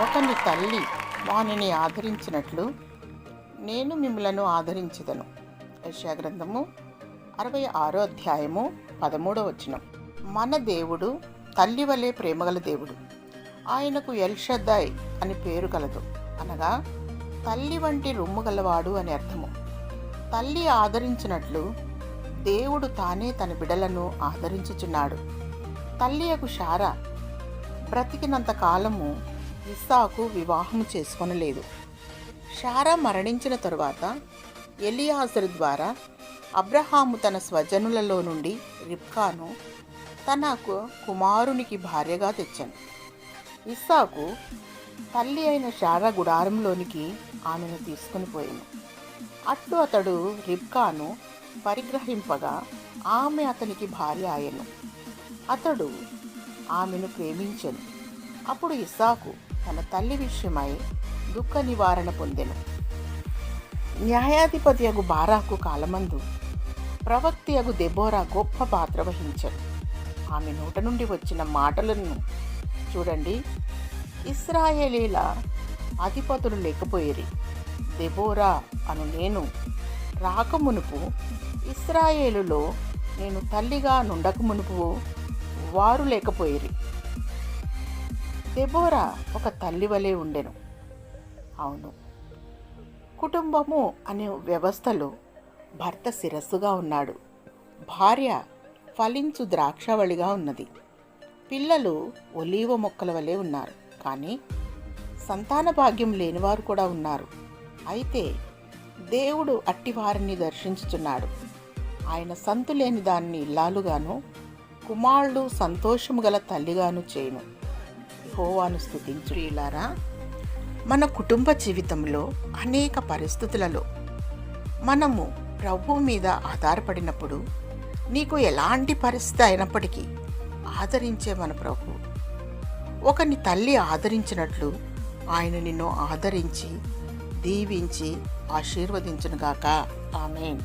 ఒకని తల్లి వానిని ఆదరించినట్లు నేను మిమ్మలను ఆదరించదను. యెషయా గ్రంథము 66 అధ్యాయము 13వ వచనం. మన దేవుడు తల్లి వలె ప్రేమగల దేవుడు. ఆయనకు ఎల్షద్దాయ్ అని పేరు కలదు, అనగా తల్లి వంటి రొమ్ము గలవాడు అని అర్థము. తల్లి ఆదరించినట్లు దేవుడు తానే తన బిడలను ఆదరించుచున్నాడు. తల్లియకు శారా బ్రతికినంత కాలము ఇస్సాకు వివాహము చేసుకొనలేదు. శారా మరణించిన తరువాత ఎలియాజరు ద్వారా అబ్రహాము తన స్వజనులలో నుండి రిబ్కాను తనకు కుమారునికి భార్యగా తెచ్చాను. ఇస్సాకు తల్లి అయిన శారా గుడారంలోనికి ఆమెను తీసుకుని పోయాను. అట్లు అతడు రిబ్కాను పరిగ్రహింపగా ఆమె అతనికి భార్య ఆయను. అతడు ఆమెను ప్రేమించెను. అప్పుడు ఇస్సాకు తన తల్లి విషయమై దుఃఖ నివారణ పొందెను. న్యాయాధిపతియగు బారాకు కాలమందు ప్రవక్తయగు దెబోరా గొప్ప పాత్ర వహించెను. ఆమె నోట నుండి వచ్చిన మాటలను చూడండి. ఇశ్రాయేలీల అధిపతులు లేకపోయిరి. దెబోరా అను నేను రాకమునుపు ఇశ్రాయేలులో నేను తల్లిగా నుండకమునుపు వారు లేకపోయిరి. దెబోరా ఒక తల్లి వలె ఉండెను. అవును, కుటుంబము అనే వ్యవస్థలో భర్త శిరస్సుగా ఉన్నాడు. భార్య ఫలించు ద్రాక్షవళిగా ఉన్నది. పిల్లలు ఒలీవ మొక్కల వలె ఉన్నారు. కానీ సంతాన భాగ్యం లేనివారు కూడా ఉన్నారు. అయితే దేవుడు అట్టివారిని దర్శించుచున్నాడు. ఆయన సంతు లేని దాన్ని ఇల్లాలుగాను, కుమారుడు సంతోషము గల తల్లిగాను చేయును. యెహోవాను స్తుతించులారా. మన కుటుంబ జీవితంలో అనేక పరిస్థితులలో మనము ప్రభువు మీద ఆధారపడినప్పుడు, నీకు ఎలాంటి పరిస్థితి అయినప్పటికీ ఆదరించే మన ప్రభు, ఒకని తల్లి ఆదరించినట్లు ఆయన నిన్ను ఆదరించి దీవించి ఆశీర్వదించునుగాక. ఆమేన్.